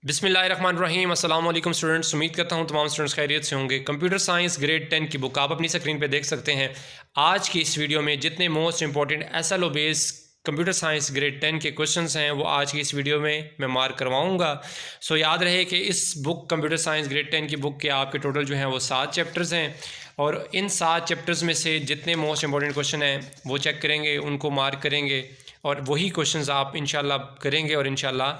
बिस्मिल्लाहिर्रहमानिर्रहीम अस्सलाम वालेकुम स्टूडेंट्स। उम्मीद करता हूँ तमाम स्टूडेंट्स खैरियत से होंगे। कंप्यूटर साइंस ग्रेड 10 की बुक आप अपनी स्क्रीन पे देख सकते हैं। आज की इस वीडियो में जितने most important SLO base computer science grade 10 के क्वेश्चंस हैं वो आज की इस वीडियो में मैं मार्क करवाऊंगा। सो याद रहे कि इस बुक कंप्यूटर साइंस ग्रेड 10 की बुक के आपके टोटल जो हैं वो 7 चैप्टर्स हैं और इन 7 चैप्टर्स में से जितने मोस्ट इंपॉर्टेंट क्वेश्चन हैं वो चेक करेंगे, उनको मार्क करेंगे और वही क्वेश्चंस आप इंशाल्लाह करेंगे और इंशाल्लाह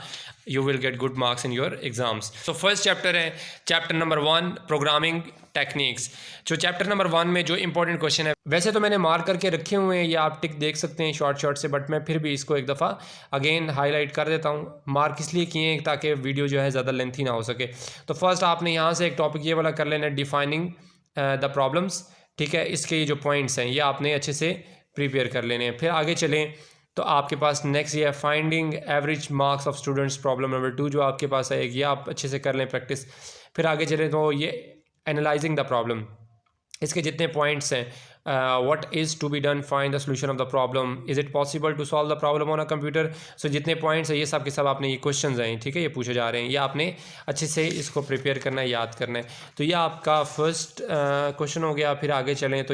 you will get good marks in your exams. तो फर्स्ट चैप्टर है चैप्टर नंबर 1 प्रोग्रामिंग टेक्निक्स। जो चैप्टर नंबर 1 में जो इंपॉर्टेंट क्वेश्चन है वैसे तो मैंने मार्क करके रखे हुए हैं, ये आप टिक देख सकते हैं शॉर्ट से, बट मैं फिर भी इसको एक दफ़ा अगेन हाईलाइट कर देता हूँ। मार्क इसलिए किए हैं ताकि वीडियो जो है ज़्यादा लेंथी ना हो सके। तो फर्स्ट आपने यहाँ से एक टॉपिक ये वाला कर लेना है, डिफाइनिंग द प्रॉब्लम्स। ठीक है, इसके ये जो पॉइंट्स हैं ये आपने अच्छे से प्रिपेयर कर लेने हैं। फिर आगे चलें तो आपके पास नेक्स्ट ये है finding average marks of students, problem number 2 जो आपके पास है, ये आप अच्छे से कर लें प्रैक्टिस। फिर आगे चलें तो ये एनालाइजिंग द प्रॉब्लम, इसके जितने पॉइंट्स हैं, what is to be done, find the solution of the problem, is it possible to solve the problem on a computer. So जितने पॉइंट्स हैं ये सब के सब आपने ये क्वेश्चंस हैं, ठीक है, ये पूछे जा रहे हैं, ये आपने अच्छे से इसको प्रिपेयर करना है, याद करना है। तो ये आपका फर्स्ट क्वेश्चन हो गया। फिर आगे चलें तो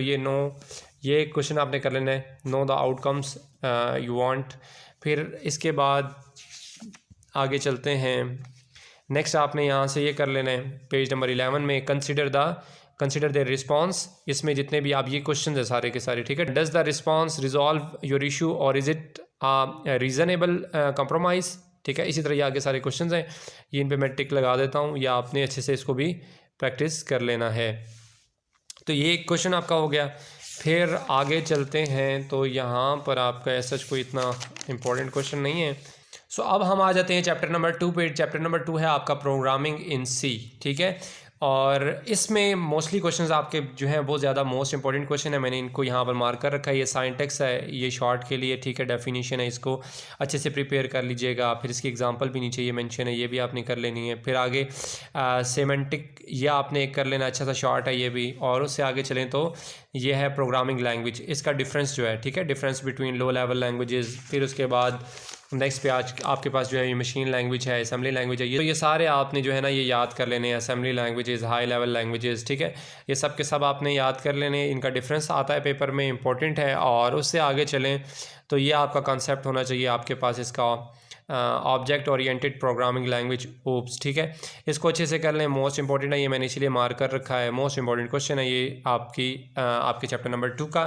ये क्वेश्चन आपने कर लेना है, know the outcomes you want. फिर इसके बाद आगे चलते हैं, नेक्स्ट आपने यहाँ से ये कर लेना है पेज नंबर 11 में कंसिडर द रिस्पॉन्स। इसमें जितने भी आप ये क्वेश्चन है सारे के सारे, ठीक है, does the response resolve your issue और इज़ इट रीज़नेबल कंप्रोमाइज़। ठीक है, इसी तरह ये आगे सारे क्वेश्चन हैं, ये इन पे मैं टिक लगा देता हूँ, या आपने अच्छे से इसको भी प्रैक्टिस कर लेना है। तो ये एक क्वेश्चन आपका हो गया। फिर आगे चलते हैं तो यहाँ पर आपका ऐसा कोई इतना इम्पोर्टेंट क्वेश्चन नहीं है। सो अब हम आ जाते हैं चैप्टर नंबर 2 पे। चैप्टर नंबर 2 है आपका प्रोग्रामिंग इन सी। ठीक है, और इसमें मोस्टली क्वेश्चंस आपके जो हैं वो ज़्यादा मोस्ट इंपॉर्टेंट क्वेश्चन है, मैंने इनको यहाँ पर मार्क कर रखा है। ये साइंटेक्स है, ये शॉर्ट के लिए, ठीक है, डेफिनेशन है, इसको अच्छे से प्रिपेयर कर लीजिएगा। फिर इसकी एग्जांपल भी नीचे ये मेंशन है, ये भी आपने कर लेनी है। फिर आगे सेमेंटिक, ये आपने कर लेना, अच्छा सा शॉर्ट है ये भी। और उससे आगे चलें तो ये है प्रोग्रामिंग लैंग्वेज, इसका डिफरेंस जो है, ठीक है, difference between low level languages. फिर उसके बाद नेक्स्ट पे आज आपके पास जो है ये मशीन लैंग्वेज है, असेंबली लैंग्वेज है, ये तो ये सारे आपने जो है ना ये याद कर लेने हैं, assembly languages, high level languages. ठीक है, ये सब के सब आपने याद कर लेने, इनका डिफरेंस आता है पेपर में, इंपॉर्टेंट है। और उससे आगे चलें तो ये आपका कॉन्सेप्ट होना चाहिए आपके पास, इसका object oriented programming language OOPs. ठीक है, इसको अच्छे से कर लें, मोस्ट इंपॉर्टेंट है ये, मैंने इसलिए मार्क कर रखा है, मोस्ट इंपॉर्टेंट क्वेश्चन है ये आपके चैप्टर नंबर 2 का।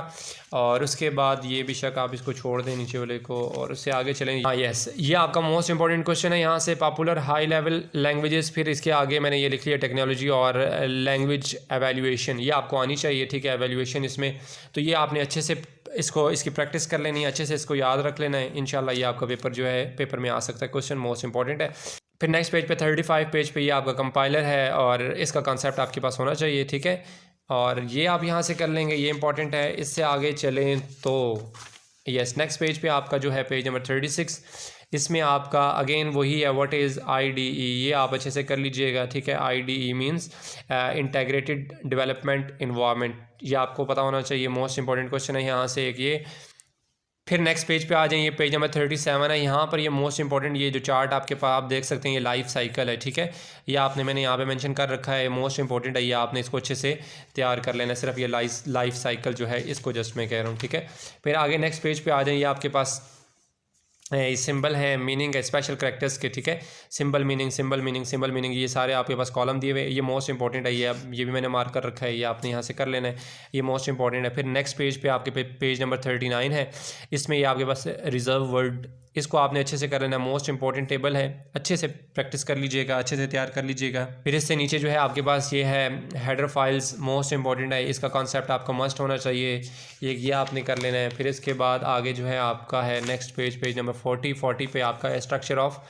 और उसके बाद ये बेशक आप इसको छोड़ दें नीचे वाले को, और उससे आगे चलें। हाँ यस, ये आपका मोस्ट इंपॉर्टेंट क्वेश्चन है यहाँ से, पॉपुलर हाई लेवल लैंग्वेजेस। फिर इसके आगे मैंने ये लिख लिया टेक्नोलॉजी और लैंग्वेज एवेल्यूएशन, ये आपको आनी चाहिए, ठीक है, एवेल्यूएशन इसमें। तो ये आपने अच्छे से इसकी प्रैक्टिस कर लेनी है, अच्छे से इसको याद रख लेना है, इंशाल्लाह ये आपका पेपर जो है पेपर में आ सकता है क्वेश्चन, मोस्ट इंपॉर्टेंट है। फिर नेक्स्ट पेज पे 35 पेज पे ये आपका कंपाइलर है और इसका कॉन्सेप्ट आपके पास होना चाहिए, ठीक है, और ये आप यहाँ से कर लेंगे, ये इंपॉर्टेंट है। इससे आगे चलें तो यस, नेक्स्ट पेज पे आपका जो है पेज नंबर 36, इसमें आपका अगेन वही है, व्हाट इज़ IDE, ये आप अच्छे से कर लीजिएगा, ठीक है। IDE means integrated development environment, ये आपको पता होना चाहिए, मोस्ट इंपॉर्टेंट क्वेश्चन है यहाँ से एक ये। फिर नेक्स्ट पेज पे आ जाएंगे, पेज नंबर 37 है, यहाँ पर ये मोस्ट इंपॉर्टेंट, ये जो चार्ट आपके पास आप देख सकते हैं, ये लाइफ साइकिल है, ठीक है, ये मैंने यहाँ पे मेंशन कर रखा है, मोस्ट इंपॉर्टेंट है, ये आपने इसको अच्छे से तैयार कर लेना है, सिर्फ ये लाइफ साइकिल जो है इसको जस्ट मैं कह रहा हूँ, ठीक है। फिर आगे नेक्स्ट पेज पे आ जाइए, आपके पास सिंबल है, मीनिंग है, स्पेशल करैक्टर्स के, ठीक है, सिंबल मीनिंग, ये सारे आपके पास कॉलम दिए हुए, ये मोस्ट इंपॉर्टेंट है, ये भी मैंने मार्क कर रखा है, ये आपने यहाँ से कर लेना है, ये मोस्ट इंपॉर्टेंट है। फिर नेक्स्ट पेज पे आपके पेज नंबर 39 है, इसमें ये आपके पास रिजर्व वर्ड, इसको आपने अच्छे से कर लेना है, मोस्ट इंपॉर्टेंट टेबल है, अच्छे से प्रैक्टिस कर लीजिएगा, अच्छे से तैयार कर लीजिएगा। फिर इससे नीचे जो है आपके पास ये है हेडर फाइल्स, मोस्ट इंपॉर्टेंट है, इसका कॉन्सेप्ट आपका मस्ट होना चाहिए, ये आपने कर लेना है। फिर इसके बाद आगे जो है आपका है नेक्स्ट पेज नंबर 40 पे आपका स्ट्रक्चर ऑफ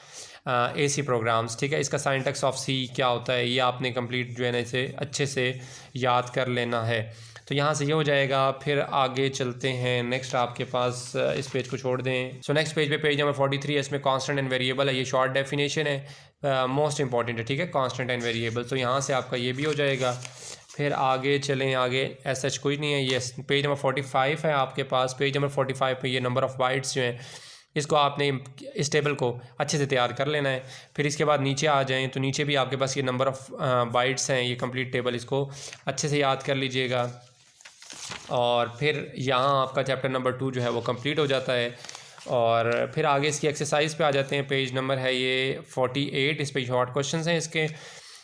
AC प्रोग्राम्स, ठीक है, इसका साइंटेक्स ऑफ C क्या होता है, ये आपने कंप्लीट जो है ना इसे अच्छे से याद कर लेना है। तो यहाँ से ये हो जाएगा। फिर आगे चलते हैं, नेक्स्ट आपके पास इस पेज को छोड़ दें। सो नेक्स्ट पेज पे पेज नंबर 43 है, इसमें कांस्टेंट एंड वेरिएबल है, ये शॉर्ट डेफिनेशन है, मोस्ट इंपॉर्टेंट है, ठीक है, कांस्टेंट एंड वेरिएबल। तो यहाँ से आपका ये भी हो जाएगा। फिर आगे चलें, आगे ऐसा कुछ नहीं है, ये पेज नंबर 45 है आपके पास, पेज नंबर 45 पे ये नंबर ऑफ़ बाइट्स जो हैं इसको आपने इस टेबल को अच्छे से तैयार कर लेना है। फिर इसके बाद नीचे आ जाएं तो नीचे भी आपके पास ये नंबर ऑफ़ बाइट्स हैं, ये कंप्लीट टेबल, इसको अच्छे से याद कर लीजिएगा। और फिर यहाँ आपका चैप्टर नंबर 2 जो है वो कंप्लीट हो जाता है। और फिर आगे इसकी एक्सरसाइज पे आ जाते हैं। पेज नंबर है ये 48, इस पे शॉर्ट क्वेश्चंस हैं। इसके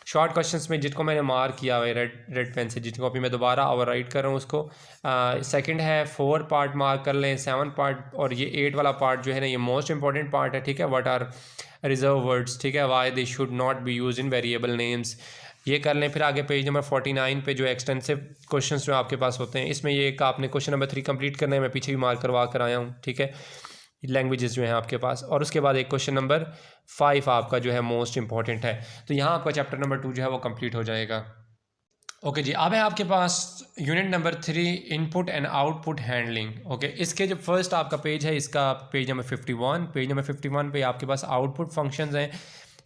शॉर्ट क्वेश्चंस में जिनको मैंने मार्क किया हुआ है रेड पेन से, जिनको अभी मैं दोबारा ओवर राइट कर रहा हूँ उसको, सेकंड है 4 पार्ट मार्क कर लें, 7 पार्ट, और ये 8 वाला पार्ट जो है ना ये मोस्ट इंपॉर्टेंट पार्ट है, ठीक है। व्हाट आर रिजर्व वर्ड्स, ठीक है, why they should not be use in variable names, ये कर लें। फिर आगे पेज नंबर 49 पे जो एक्सटेंसिव क्वेश्चंस जो आपके पास होते हैं, इसमें ये एक आपने क्वेश्चन नंबर 3 कंप्लीट करना है, मैं पीछे भी मार्क करवा कर आया हूँ, ठीक है, लैंग्वेजेस जो हैं आपके पास। और उसके बाद एक क्वेश्चन नंबर 5 आपका जो है मोस्ट इंपॉर्टेंट है। तो यहाँ आपका चैप्टर नंबर 2 जो है वो कंप्लीट हो जाएगा। ओके जी, अब है आपके पास unit number 3 input and output handling. Okay, इसके जो फर्स्ट आपका पेज है, इसका पेज नंबर 51, पेज नंबर 51 पे आपके पास आउटपुट फंक्शंस हैं।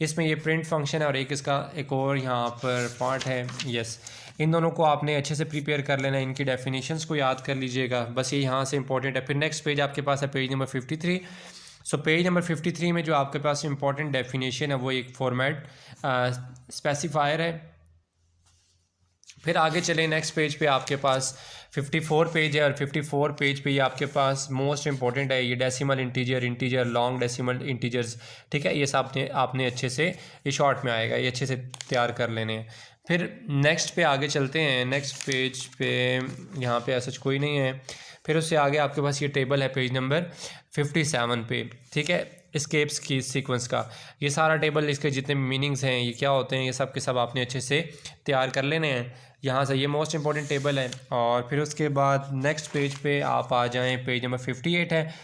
इसमें ये प्रिंट फंक्शन है और एक इसका एक और यहाँ पर पार्ट है। यस, इन दोनों को आपने अच्छे से प्रिपेयर कर लेना है, इनकी डेफिनेशंस को याद कर लीजिएगा, बस ये यहाँ से इंपॉर्टेंट है। फिर नेक्स्ट पेज आपके पास है page number 53। So page number 53 में जो आपके पास इंपॉर्टेंट डेफिनेशन है वो एक फॉर्मेट स्पेसिफायर है। फिर आगे चले नेक्स्ट पेज पे आपके पास 54 पेज है, और 54 पेज पे ये आपके पास मोस्ट इंपॉर्टेंट है, ये decimal integer, long decimal integers, ठीक है, ये सब आपने अच्छे से, ये शॉर्ट में आएगा, ये अच्छे से तैयार कर लेने हैं। फिर नेक्स्ट पे आगे चलते हैं। नेक्स्ट पेज पे यहाँ पे ऐसा कोई नहीं है। फिर उससे आगे आपके पास ये टेबल है पेज नंबर 57 पे, ठीक है, एस्केप्स की सीक्वेंस का ये सारा टेबल, इसके जितने मीनिंग्स हैं, ये क्या होते हैं, ये सब के सब आपने अच्छे से तैयार कर लेने हैं यहाँ से। ये मोस्ट इंपॉर्टेंट टेबल है। और फिर उसके बाद नेक्स्ट पेज पे आप आ जाएं, पेज नंबर 58 है।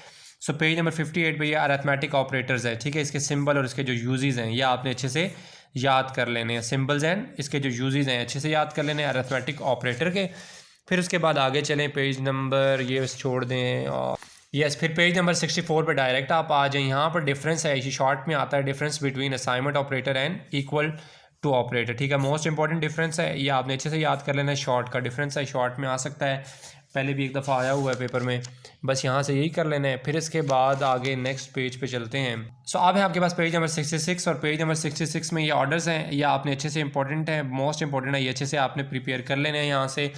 सो पेज नंबर 58 पे ये अरिथमेटिक ऑपरेटर्स है, ठीक है, इसके सिंबल और इसके जो यूजेस हैं ये आपने अच्छे से याद कर लेने हैं, सिंबल्स एंड इसके जो यूजेस हैं अच्छे से याद कर लेने हैं अरिथमेटिक ऑपरेटर के। फिर उसके बाद आगे चलें, पेज नंबर ये छोड़ दें, और यस फिर पेज नंबर 64 पे डायरेक्ट आप आ जाएं। यहाँ पर डिफरेंस है, इसी शॉर्ट में आता है, difference between assignment operator and equal to operator, ठीक है, मोस्ट इंपॉर्टेंट डिफरेंस है, ये आपने अच्छे से याद कर लेना है। शॉर्ट का डिफरेंस है, शॉर्ट में आ सकता है, पहले भी एक दफ़ा आया हुआ है पेपर में, बस यहाँ से यही कर लेना है। फिर इसके बाद आगे नेक्स्ट पेज पे चलते हैं। सो अब है आपके पास पेज नंबर 66, और पेज नंबर 66 में ये ऑर्डर्स हैं, ये आपने अच्छे से इंपॉर्टेंट है, मोस्ट इंपॉर्टेंट है, ये अच्छे से आपने प्रिपेयर कर लेने हैं यहाँ से।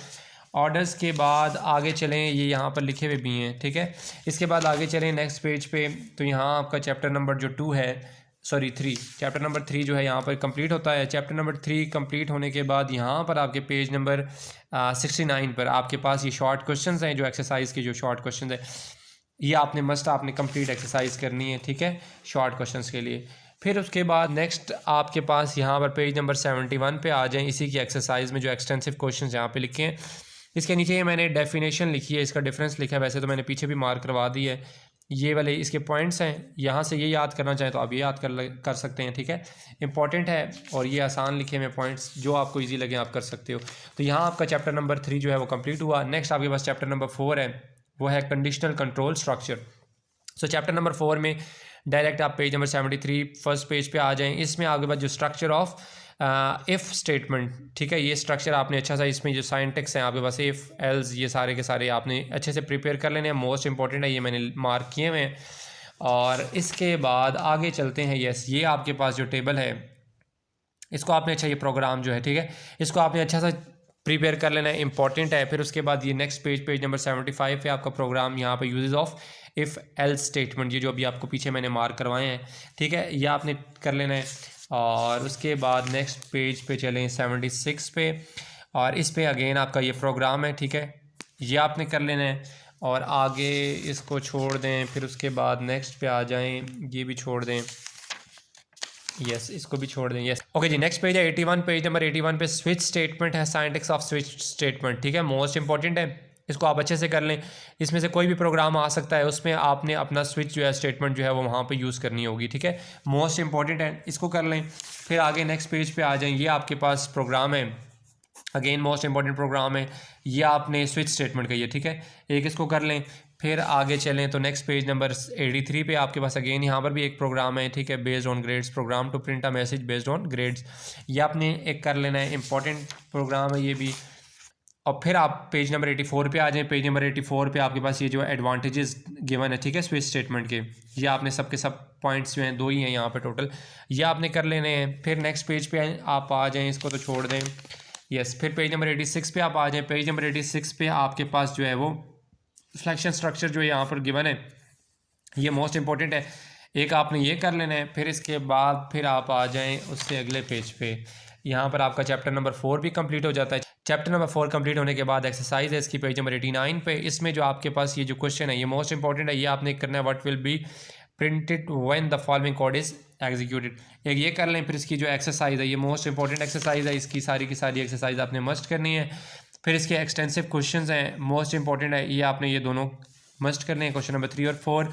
ऑर्डर्स के बाद आगे चलें, ये यहाँ पर लिखे हुए भी हैं, ठीक है। इसके बाद आगे चलें नेक्स्ट पेज पे, तो यहाँ आपका चैप्टर नंबर जो 2 है, सॉरी 3, चैप्टर नंबर 3 जो है यहाँ पर कंप्लीट होता है। चैप्टर नंबर 3 कंप्लीट होने के बाद यहाँ पर आपके पेज नंबर 69 पर आपके पास ये शॉर्ट क्वेश्चंस हैं, जो एक्सरसाइज के जो शॉर्ट क्वेश्चंस हैं, ये आपने कंप्लीट एक्सरसाइज करनी है, ठीक है, शॉर्ट क्वेश्चंस के लिए। फिर उसके बाद नेक्स्ट आपके पास यहाँ पर पेज नंबर 71 पे आ जाएं, इसी की एक्सरसाइज में जो एक्सटेंसिव क्वेश्चंस यहाँ पे लिखे हैं, इसके नीचे ये मैंने डेफिनेशन लिखी है, इसका डिफरेंस लिखा है, वैसे तो मैंने पीछे भी मार्क करवा दी है, ये वाले इसके पॉइंट्स हैं, यहाँ से ये याद करना चाहें तो आप ये याद कर सकते हैं, ठीक है, इंपॉर्टेंट है, और ये आसान लिखे हुए पॉइंट्स, जो आपको इजी लगे आप कर सकते हो। तो यहाँ आपका चैप्टर नंबर 3 जो है वो कंप्लीट हुआ। नेक्स्ट आपके पास चैप्टर नंबर 4 है, वो है कंडीशनल कंट्रोल स्ट्रक्चर। सो चैप्टर नंबर 4 में डायरेक्ट आप पेज नंबर 73 फर्स्ट पेज पे आ जाएं। इसमें आपके पास जो स्ट्रक्चर ऑफ इफ़ स्टेटमेंट, ठीक है, ये स्ट्रक्चर आपने अच्छा सा, इसमें जो साइंटेक्स हैं आपके पास, इफ़ एल्स, ये सारे के सारे आपने अच्छे से प्रिपेयर कर लेने हैं, मोस्ट इंपॉर्टेंट है, ये मैंने मार्क किए हुए हैं। और इसके बाद आगे चलते हैं। यस, ये आपके पास जो टेबल है, इसको आपने अच्छा, ये प्रोग्राम जो है, ठीक है, इसको आपने अच्छा सा प्रिपेयर कर लेना है, इंपॉर्टेंट है। फिर उसके बाद ये नेक्स्ट पेज नंबर 75 पे आपका प्रोग्राम, यहाँ पे uses of if else statement, ये जो अभी आपको पीछे मैंने मार्क करवाए हैं, ठीक है, ये आपने कर लेना है। और उसके बाद नेक्स्ट पेज पे चलें 76 पे, और इस पे अगेन आपका ये प्रोग्राम है, ठीक है, ये आपने कर लेना है। और आगे इसको छोड़ दें, फिर उसके बाद नेक्स्ट पे आ जाएं, ये भी छोड़ दें, यस इसको भी छोड़ दें, यस ओके जी। नेक्स्ट पेज है 81, पेज नंबर 81 पे स्विच स्टेटमेंट है, साइंटेक्स ऑफ स्विच स्टेटमेंट, ठीक है, मोस्ट इंपॉर्टेंट है, इसको आप अच्छे से कर लें। इसमें से कोई भी प्रोग्राम आ सकता है, उसमें आपने अपना स्विच जो है स्टेटमेंट जो है वो वहाँ पे यूज़ करनी होगी, ठीक है, मोस्ट इंपॉर्टेंट है, इसको कर लें। फिर आगे नेक्स्ट पेज पे आ जाएं, ये आपके पास प्रोग्राम है, अगेन मोस्ट इंपॉर्टेंट प्रोग्राम है, ये आपने स्विच स्टेटमेंट का, ये ठीक है, एक इसको कर लें। फिर आगे चलें तो नेक्स्ट पेज नंबर 83 पे आपके पास अगेन यहाँ पर भी एक प्रोग्राम है, ठीक है, based on grades, program to print a message based on grades, ये आपने एक कर लेना है, इंपॉर्टेंट प्रोग्राम है ये भी। और फिर आप पेज नंबर 84 पे आ जाएं। पेज नंबर 84 पे आपके पास ये जो एडवांटेजेस गिवन है, ठीक है, स्विच स्टेटमेंट के, ये आपने सब के सब पॉइंट्स जो हैं 2 ही हैं यहाँ पे टोटल, ये आपने कर लेने हैं। फिर नेक्स्ट पेज पे आप आ जाएं, इसको तो छोड़ दें, यस। फिर पेज नंबर 86 पे आप आ जाएं। पेज नंबर 86 पे आपके पास जो है वो सिलेक्शन स्ट्रक्चर जो यहाँ पर गिवन है, ये मोस्ट इंपॉर्टेंट है, एक आपने ये कर लेना है। फिर इसके बाद फिर आप आ जाएं उससे अगले पेज पे, यहाँ पर आपका चैप्टर नंबर 4 भी कंप्लीट हो जाता है। चैप्टर नंबर 4 कंप्लीट होने के बाद एक्सरसाइज है इसकी पेज नंबर 89 पे। इसमें जो आपके पास ये जो क्वेश्चन है ये मोस्ट इंपॉर्टेंट है, ये आपने करना है, what will be printed when the following code is executed, एक ये कर लें। फिर इसकी जो एक्सरसाइज है ये मोस्ट इंपॉर्टेंट एक्सरसाइज है, इसकी सारी की सारी एक्सरसाइज आपने मस्ट करनी है। फिर इसके एक्सटेंसिव क्वेश्चंस हैं, मोस्ट इंपॉर्टेंट है, ये आपने ये दोनों मस्ट करने हैं, क्वेश्चन नंबर 3 और 4।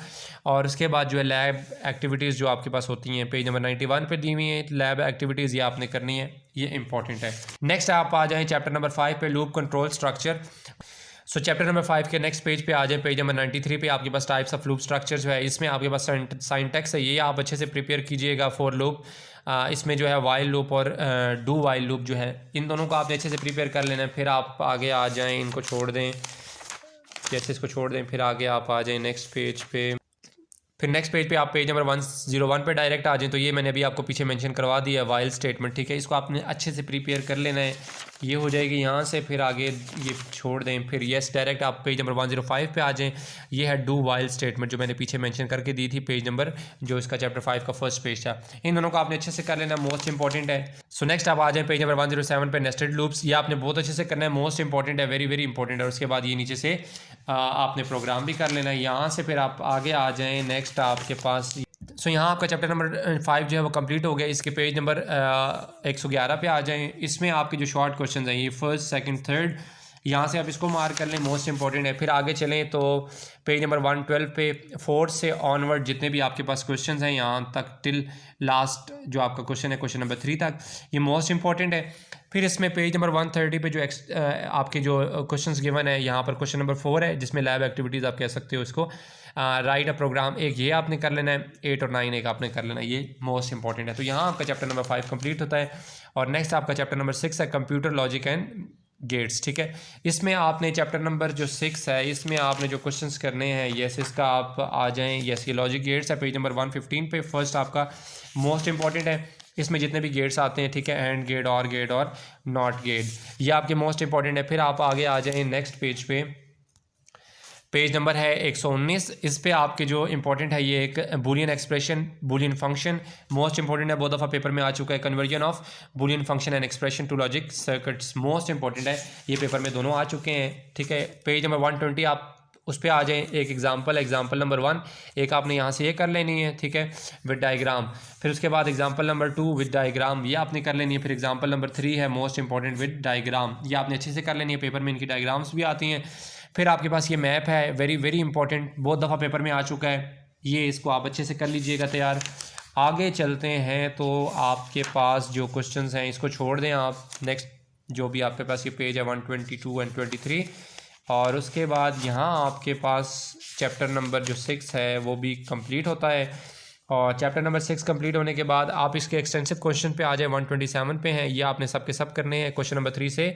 और उसके बाद जो है लैब एक्टिविटीज़ जो आपके पास होती हैं पेज नंबर 91 पे दी हुई हैं, लैब एक्टिविटीज़ ये आपने करनी है, ये इंपॉर्टेंट है। नेक्स्ट आप आ जाएं चैप्टर नंबर 5 पे, लूप कंट्रोल स्ट्रक्चर। सो चैप्टर नंबर 5 के नेक्स्ट पेज पे आ जाए, पेज नंबर 93 पे आपके पास टाइप्स ऑफ लूप स्ट्रक्चर जो है, इसमें आपके पास सिंटैक्स है, ये आप अच्छे से प्रिपेयर कीजिएगा। फॉर लूप इसमें जो है वाइल लूप और डू वाइल लूप जो है, इन दोनों को आपने अच्छे से प्रिपेयर कर लेना है। फिर आप आगे आ जाएँ, इनको छोड़ दें, जैसे इसको छोड़ दें, फिर आगे आप आ जाएं नेक्स्ट पेज पे। फिर नेक्स्ट पेज पे आप पेज नंबर 101 पे डायरेक्ट आ जाएं। तो ये मैंने अभी आपको पीछे मेंशन करवा दिया है वाइल स्टेटमेंट, ठीक है, इसको आपने अच्छे से प्रिपेयर कर लेना है, ये हो जाएगी यहाँ से। फिर आगे ये छोड़ दें, फिर यस डायरेक्ट आप पेज नंबर 105 पे आ जाएं। ये है डू वाइल स्टेटमेंट जो मैंने पीछे मेंशन करके दी थी, पेज नंबर जो इसका चैप्टर 5 का फर्स्ट पेज था। इन दोनों को आपने अच्छे से कर लेना, मोस्ट इंपॉर्टेंट है। सो नेक्स्ट आप आ जाएं पेज नंबर 107 पे, नेस्टेड लूप्स, ये आपने बहुत अच्छे से करना है, मोस्ट इंपॉर्टेंट है, वेरी वेरी इंपॉर्टेंट है। उसके बाद ये नीचे से आपने प्रोग्राम भी कर लेना है यहाँ से। फिर आप आगे आ जाएँ, नेक्स्ट आपके पास सो यहाँ आपका चैप्टर नंबर 5 जो है वो कंप्लीट हो गया। इसके पेज नंबर 111 पे आ जाएं। इसमें आपके जो शॉर्ट क्वेश्चन हैं ये फर्स्ट सेकंड थर्ड, यहाँ से आप इसको मार्क कर लें, मोस्ट इंपॉर्टेंट है। फिर आगे चलें तो पेज नंबर 112 पे 4 से ऑनवर्ड जितने भी आपके पास क्वेश्चंस हैं यहाँ तक टिल लास्ट जो आपका क्वेश्चन है क्वेश्चन नंबर 3 तक, ये मोस्ट इंपॉर्टेंट है। फिर इसमें पेज नंबर 130 पे जो आपके जो क्वेश्चंस गिवन है, यहाँ पर क्वेश्चन नंबर 4 है जिसमें लैब एक्टिविटीज़ आप कह सकते हो इसको, राइट अ प्रोग्राम, एक ये आपने कर लेना है, 8 और 9 एक आपने कर लेना है, ये मोस्ट इंपॉर्टेंट है। तो यहाँ आपका चैप्टर नंबर 5 कंप्लीट होता है। और नेक्स्ट आपका चैप्टर नंबर 6 है कंप्यूटर लॉजिक एंड गेट्स, ठीक है। इसमें आपने चैप्टर नंबर जो 6 है इसमें आपने जो क्वेश्चंस करने हैं, यस इसका आप आ जाएं, यस ये लॉजिक गेट्स है, पेज नंबर 115 पे फर्स्ट आपका मोस्ट इंपॉर्टेंट है। इसमें जितने भी गेट्स आते हैं, ठीक है, एंड गेट और नॉट गेट, ये आपके मोस्ट इंपॉर्टेंट है। फिर आप आगे आ जाएं नेक्स्ट पेज पे, पेज नंबर है 119, इस पे आपके जो इंपॉर्टेंट है ये एक Boolean expression Boolean function, most important है, बहुत दफ़ा पेपर में आ चुका है। Conversion of Boolean function and expression to logic circuits, most important है, ये पेपर में दोनों आ चुके हैं, ठीक है। पेज नंबर 120 आप उस पर आ जाएं, एक एग्जाम्पल नंबर 1 एक आपने यहाँ से ये कर लेनी है, ठीक है, विद डायग्राम। फिर उसके बाद एग्जाम्पल नंबर 2 विद डायग्राम, ये आपने कर लेनी है। फिर एग्जाम्पल नंबर 3 है मोस्ट इंपॉर्टेंट विद डायग्राम, ये आपने अच्छे से कर लेनी है, पेपर में इनकी डायग्राम्स भी आती हैं। फिर आपके पास ये मैप है, वेरी वेरी इंपॉर्टेंट, बहुत दफ़ा पेपर में आ चुका है, ये इसको आप अच्छे से कर लीजिएगा तैयार। आगे चलते हैं तो आपके पास जो क्वेश्चंस हैं इसको छोड़ दें आप, नेक्स्ट जो भी आपके पास ये पेज है 122 एंड 23, और उसके बाद यहाँ आपके पास चैप्टर नंबर जो 6 है वो भी कंप्लीट होता है। और चैप्टर नंबर 6 कंप्लीट होने के बाद आप इसके एक्सटेंसिव क्वेश्चन पे आ जाए, 127 पे हैं, ये आपने सब के सब करने हैं, क्वेश्चन नंबर 3 से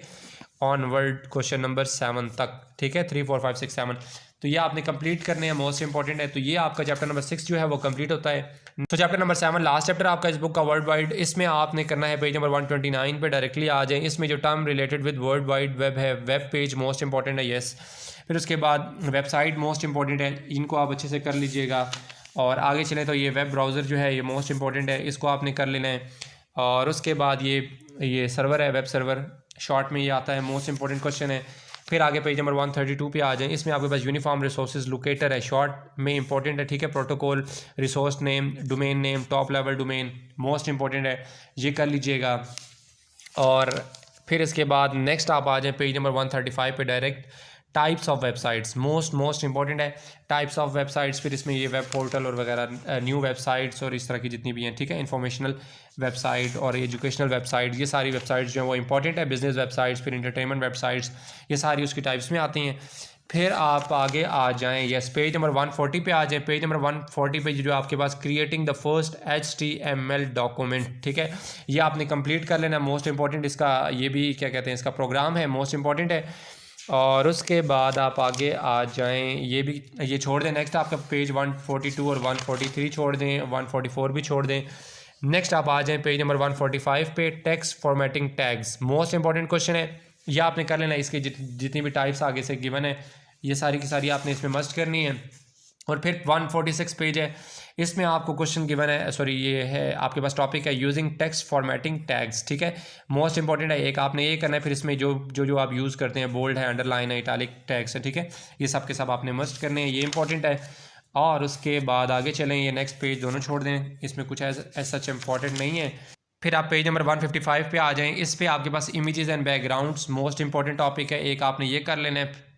ऑनवर्ड क्वेश्चन नंबर 7 तक, ठीक है, 3 4 5 6 7, तो ये आपने कंप्लीट करने हैं, मोस्ट इंपॉर्टेंट है। तो ये आपका चैप्टर नंबर 6 जो है वो कंप्लीट होता है। तो चैप्टर नंबर 7 लास्ट चैप्टर आपका इस बुक का वर्ल्ड वाइड, इसमें आपने करना है पेज नंबर 129 पे डायरेक्टली आ जाएं। इसमें जो term related with world wide web है, वेब पेज मोस्ट इंपॉर्टेंट है, यस। फिर उसके बाद वेबसाइट मोस्ट इंपॉर्टेंट है, इनको आप अच्छे से कर लीजिएगा। और आगे चलें तो ये वेब ब्राउज़र जो है ये मोस्ट इंपॉर्टेंट है, इसको आपने कर लेना है। और उसके बाद ये सर्वर है, वेब सर्वर शॉर्ट में ये आता है, मोस्ट इंपॉर्टेंट क्वेश्चन है। फिर आगे पेज नंबर 132 पे आ जाएं, इसमें आपके पास यूनिफॉर्म रिसोर्सेज लोकेटर है, शॉर्ट में इंपॉर्टेंट है, ठीक है, protocol resource name domain name top level domain, most important है, ये कर लीजिएगा। और फिर इसके बाद नेक्स्ट आप आ जाएं पेज नंबर 135 पे direct, types of websites, most important है, टाइप्स ऑफ वेबसाइट्स। फिर इसमें ये वेब पोर्टल और वगैरह न्यू वेबसाइट्स और इस तरह की जितनी भी हैं, ठीक है, इन्फॉर्मेशनल वेबसाइट और एजुकेशनल वेबसाइट, ये सारी वेबसाइट्स जो हैं वो इंपॉर्टेंट है, बिजनेस वेबसाइट्स, फिर इंटरटेनमेंट वेबसाइट्स, ये सारी उसकी टाइप्स में आती हैं। फिर आप आगे आ जाएं, यस पेज नंबर 140 पे आ जाएं। पेज नंबर 140 पे जो आपके पास creating the first HTML document, ठीक है, ये आपने कंप्लीट कर लेना। मोस्ट इंपॉर्टेंट इसका ये भी क्या कहते हैं, इसका प्रोग्राम है, मोस्ट इंपॉर्टेंट है। और उसके बाद आप आगे आ जाएं, ये छोड़ दें। नेक्स्ट आपका पेज 142 और 143 छोड़ दें, 144 भी छोड़ दें। नेक्स्ट आप आ जाएं पेज नंबर 145 पे, text formatting tags, most important question है, यह आपने कर लेना। इसके जितनी भी टाइप्स आगे से गिवन है ये सारी की सारी आपने इसमें मस्ट करनी है। और फिर 146 पेज है, इसमें आपको क्वेश्चन गिवन है, सॉरी ये है आपके पास टॉपिक है यूजिंग टेक्स्ट फॉर्मेटिंग टैग्स, ठीक है, मोस्ट इंपॉर्टेंट है। एक आपने ये करना है, फिर इसमें जो आप यूज़ करते हैं, बोल्ड है, अंडरलाइन है, इटालिक टैग्स है, ठीक है, ये सब के सब आपने मस्ट करने हैं, ये इंपॉर्टेंट है। और उसके बाद आगे चलें, ये नेक्स्ट पेज दोनों छोड़ दें, इसमें कुछ ऐसा सच इंपॉर्टेंट नहीं है। फिर आप पेज नंबर 155 पे आ जाएं, इस पे आपके पास images and backgrounds, most important topic है, एक आपने ये कर लेना है।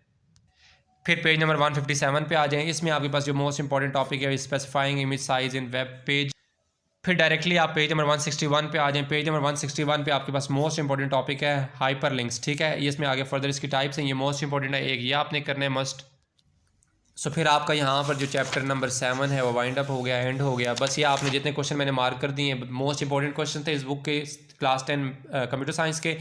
फिर पेज नंबर 157 पे आ जाएं, इसमें आपके पास जो मोस्ट इंपॉर्टेंट टॉपिक है, specifying image size in web page. फिर डायरेक्टली आप पेज नंबर 161 पे आ जाएं। पेज नंबर 161 पे आपके पास मोस्ट इंपॉर्टेंट टॉपिक है हाइपर लिंक्स, ठीक है, ये इसमें आगे फर्दर इसकी टाइप्स हैं, ये मोस्ट इंपॉर्टेंट है, एक ये आपने करना है मस्ट। सो फिर आपका यहाँ पर जो चैप्टर नंबर 7 है वो वाइंड अप हो गया, एंड हो गया। बस ये आपने जितने क्वेश्चन मैंने मार्क कर दिए हैं, मोस्ट इंपॉर्टेंट क्वेश्चन थे इस बुक के, क्लास 10 कंप्यूटर साइंस के।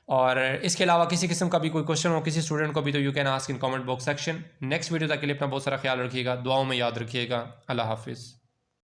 और इसके अलावा किसी किस्म का भी कोई क्वेश्चन हो किसी स्टूडेंट को भी, तो you can ask in comment box section. Next video तक के लिए अपना बहुत सारा ख्याल रखिएगा, दुआओं में याद रखिएगा। अल्लाह हाफिज़।